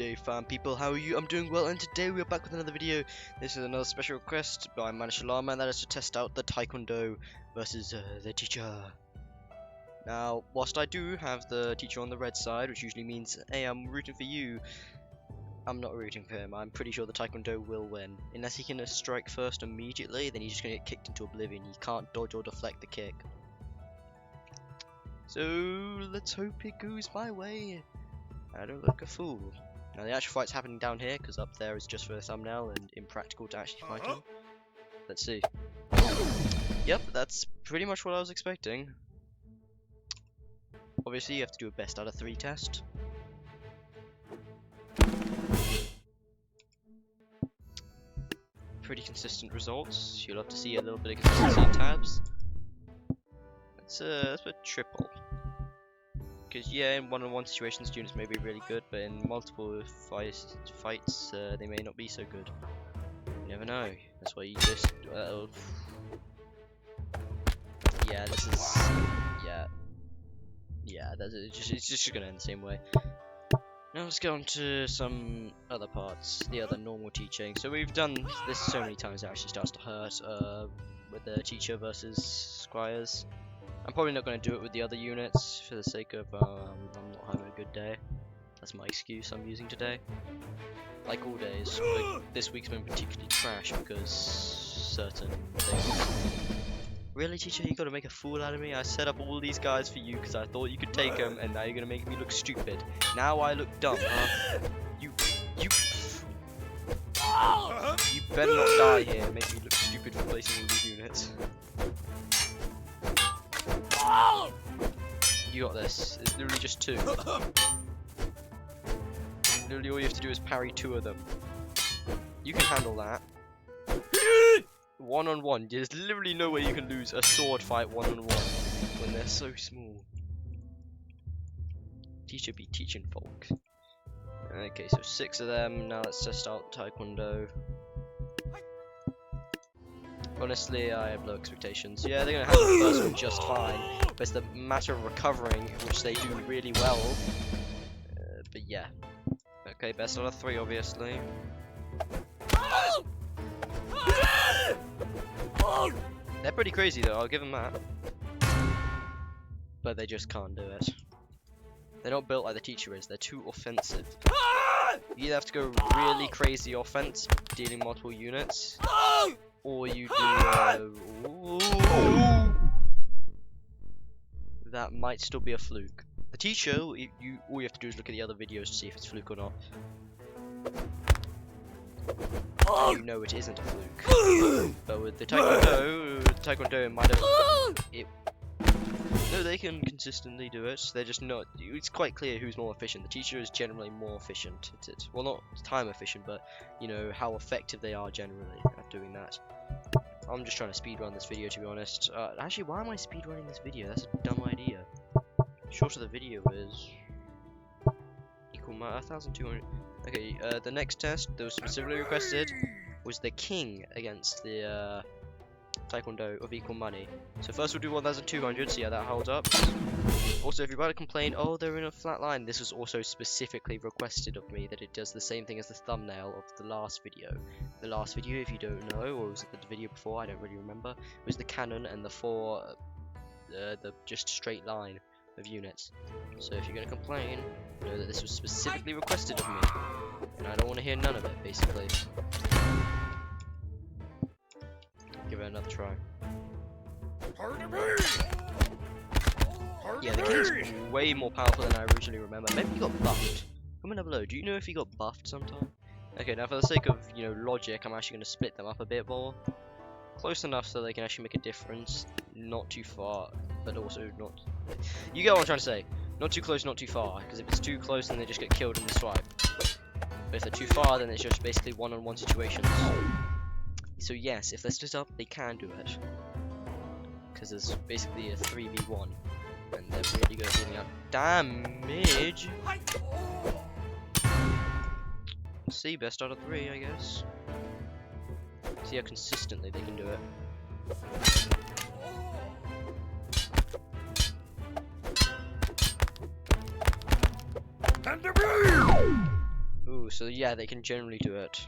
day, fam people. How are you? I'm doing well, and today we are back with another video. This is another special request by Manishalama, and that is to test out the Taekwondo versus the teacher. Now, whilst I do have the teacher on the red side, which usually means, hey, I'm rooting for you, I'm not rooting for him. I'm pretty sure the Taekwondo will win. Unless he can strike first immediately, then he's just going to get kicked into oblivion. He can't dodge or deflect the kick. So, let's hope it goes my way. I don't look a fool. Now the actual fight's happening down here, because up there is just for the thumbnail and impractical to actually fight him. Let's see. Yep, that's pretty much what I was expecting. Obviously you have to do a best out of 3 test. Pretty consistent results. You'll have to see a little bit of consistency in tabs. Let's put triple. Because yeah, in one-on-one situations, students may be really good, but in multiple fights, they may not be so good. You never know. That's why you just. Yeah, this is. Yeah. It's just gonna end the same way. Now let's go on to some other parts, the other normal teaching. So we've done this so many times it actually starts to hurt. With the teacher versus squires. I'm probably not going to do it with the other units for the sake of I'm not having a good day. That's my excuse I'm using today. Like all days, but this week's been particularly trash because certain things. Really, teacher, you got to make a fool out of me? I set up all these guys for you because I thought you could take them, and now you're going to make me look stupid. Now I look dumb, huh? You better not die here and make me look stupid for placing all these units. You got this. It's literally just 2. Literally all you have to do is parry 2 of them. You can handle that. One-on-one. There's literally no way you can lose a sword fight one-on-one when they're so small. Teacher be teaching folk. Okay, so 6 of them. Now let's test out Taekwondo. Honestly, I have low expectations. Yeah, they're gonna handle the first one just fine, but it's the matter of recovering, which they do really well. But yeah. Okay, best out of 3, obviously. They're pretty crazy though, I'll give them that. But they just can't do it. They're not built like the teacher is, they're too offensive. You either have to go really crazy offense, dealing multiple units, or you do that might still be a fluke. The teacher, all you have to do is look at the other videos to see if it's fluke or not. You know it isn't a fluke. But with the Taekwondo might have. No, they can consistently do it. They're just not. It's quite clear who's more efficient. The teacher is generally more efficient. Well, not time efficient, but you know how effective they are generally at doing that. I'm just trying to speedrun this video, to be honest. Actually, why am I speedrunning this video? That's a dumb idea. Shorter the video is equal 1,200. Okay, the next test that was specifically requested was the king against the Taekwondo of equal money. So first we'll do 1,200, see how that holds up. Also, if you're about to complain, oh, they're in a flat line, this was also specifically requested of me, that it does the same thing as the thumbnail of the last video. The last video, if you don't know, or was it the video before, I don't really remember, was the cannon and the 4, the just straight line of units. So if you're going to complain, know that this was specifically requested of me, and I don't want to hear none of it, basically. Give it another try. Yeah, the king's way more powerful than I originally remember. Maybe he got buffed. Comment down below, do you know if he got buffed sometime? Okay, now for the sake of, you know, logic, I'm actually going to split them up a bit more. Close enough so they can actually make a difference. Not too far, but also not... You get what I'm trying to say. Not too close, not too far. Because if it's too close, then they just get killed in the swipe. But if they're too far, then it's just basically one-on-one situations. So yes, if they're split up, they can do it. Because there's basically a 3v1. And they're really good at dealing out damage. See, best out of 3, I guess. See how consistently they can do it. Ooh, So yeah, they can generally do it.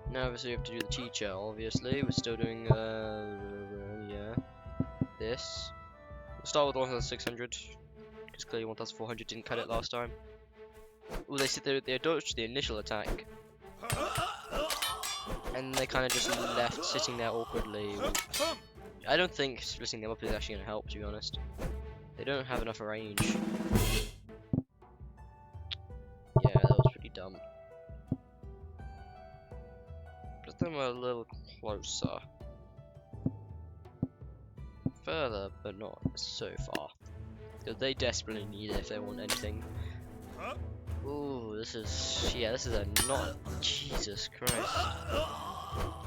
Now obviously we have to do the teacher, obviously. We're still doing, yeah, this. We'll start with 1600, because clearly 1400 didn't cut it last time. Oh, they dodged the initial attack. And they kind of just left sitting there awkwardly. I don't think splitting them up is actually going to help, to be honest. They don't have enough range. Yeah, that was pretty dumb. Put them a little closer. Further, but not so far. Because they desperately need it if they want anything. Ooh, this is a not. Jesus Christ.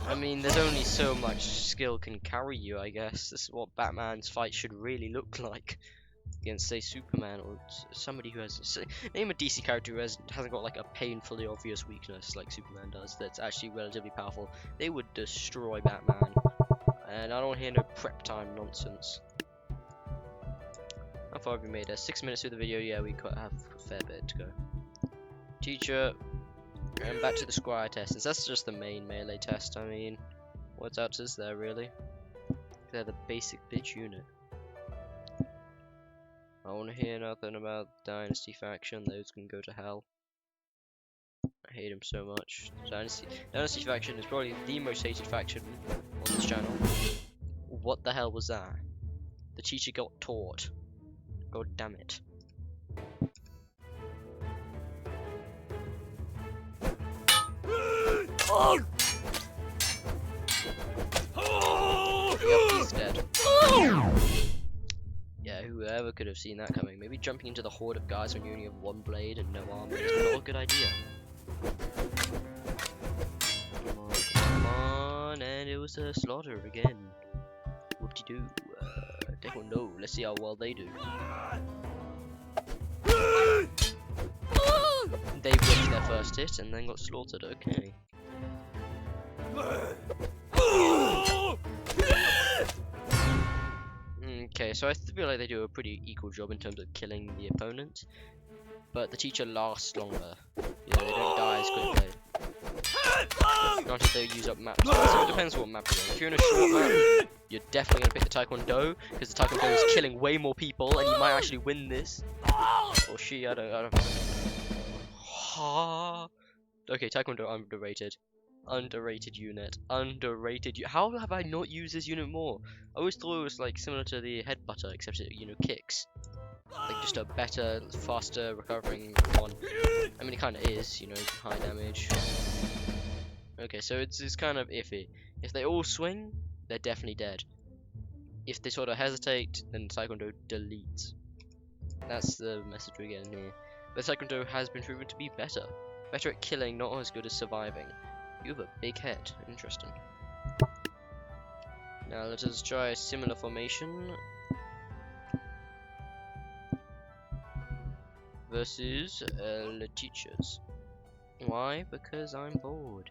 I mean, there's only so much skill can carry you, I guess. This is what Batman's fight should really look like against, say, Superman or somebody who has. Name a DC character who hasn't got like a painfully obvious weakness like Superman does. That's actually relatively powerful. They would destroy Batman. And I don't hear no prep time nonsense. How far have we made? 6 minutes through the video. Yeah, we have a fair bit to go. Teacher, and back to the squire test. Since that's just the main melee test, I mean, what else is there really? They're the basic bitch unit. I want to hear nothing about Dynasty faction. Those can go to hell. I hate them so much. Dynasty faction is probably the most hated faction on this channel. What the hell was that? The teacher got taught. God damn it. Yep, he's dead. Yeah, whoever could have seen that coming. Maybe jumping into the horde of guys when you only have one blade and no armor is not a good idea. Come on, and it was a slaughter again. Whoop-de-doo. Taekwondo, let's see how well they do. They whipped their first hit and then got slaughtered, okay. Okay, so I feel like they do a pretty equal job in terms of killing the opponent, but the teacher lasts longer. You know, they don't die as quickly. Granted, they use up maps, so it depends what map you're in. If you're in a short map, you're definitely going to pick the Taekwondo, because the Taekwondo is killing way more people, and you might actually win this. Or she, I don't Okay, Taekwondo underrated. Underrated unit. Underrated. How have I not used this unit more? I always thought it was like similar to the headbutter, except it, you know, kicks. Like just a better, faster recovering one. I mean, it kind of is, you know, high damage. Okay, so it's kind of iffy. If they all swing, they're definitely dead. If they sort of hesitate, then Taekwondo deletes. That's the message we're getting here. But Taekwondo has been proven to be better. Better at killing, not as good as surviving. You have a big head. Interesting. Now let us try a similar formation. Versus the teachers. Why? Because I'm bored.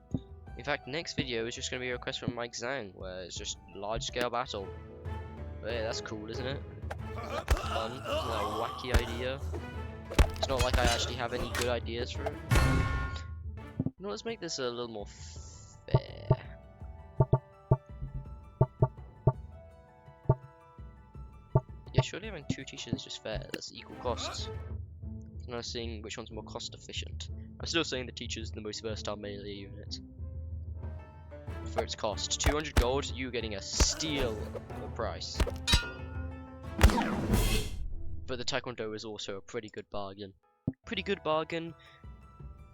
In fact, next video is just going to be a request from Mike Zhang, where it's just large scale battle. But yeah, that's cool, isn't it? Isn't that fun? Isn't that a wacky idea? It's not like I actually have any good ideas for it. You know, let's make this a little more fair. Yeah, surely having two teachers is just fair. That's equal costs. I'm now seeing which one's more cost efficient. I'm still saying the teacher's the most versatile melee unit. For its cost, 200 gold, you getting a steal of a price. But the Taekwondo is also a pretty good bargain. Pretty good bargain,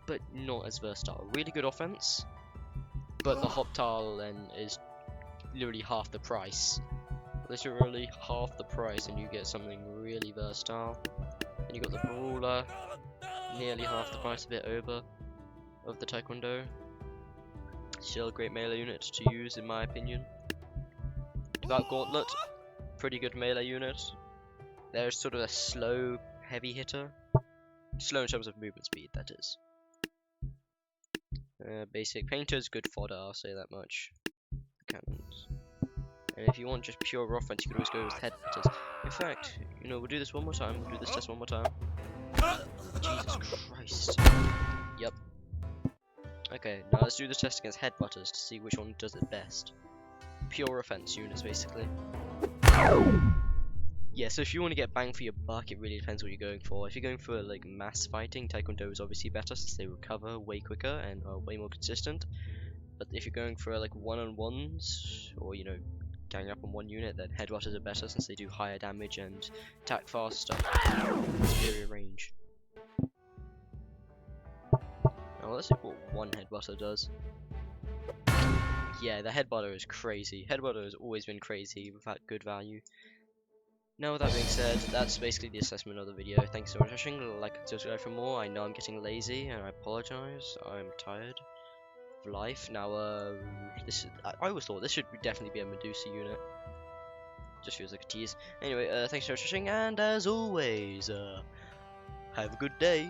but not as versatile. Really good offense, but the hop tile then is literally half the price. Literally half the price, and you get something really versatile. And you got the brawler, nearly half the price, a bit over, of the Taekwondo. Still a great melee unit to use, in my opinion. Devout Gauntlet, pretty good melee unit. There's sort of a slow, heavy hitter. Slow in terms of movement speed, that is. Basic Painter's good fodder, I'll say that much. Cannons. And if you want just pure offense, you can always go with headhunters. In fact, you know, we'll do this one more time. We'll do this test one more time. Jesus Christ. Okay, now let's do the test against headbutters to see which one does it best. Pure offense units, basically. Yeah, so if you want to get bang for your buck, it really depends what you're going for. If you're going for like mass fighting, Taekwondo is obviously better since they recover way quicker and are way more consistent. But if you're going for like one-on-ones, or you know, gang up on one unit, then headbutters are better since they do higher damage and attack faster, superior range. Now let's see what one headbutter does. Yeah, the headbutter is crazy. Headbutter has always been crazy without good value. Now with that being said, that's basically the assessment of the video. Thanks so much for watching. Like and subscribe for more. I know I'm getting lazy and I apologize. I'm tired of life. Now I always thought this should definitely be a Medusa unit. Just feels like a tease. Anyway, thanks so much for watching, and as always, have a good day.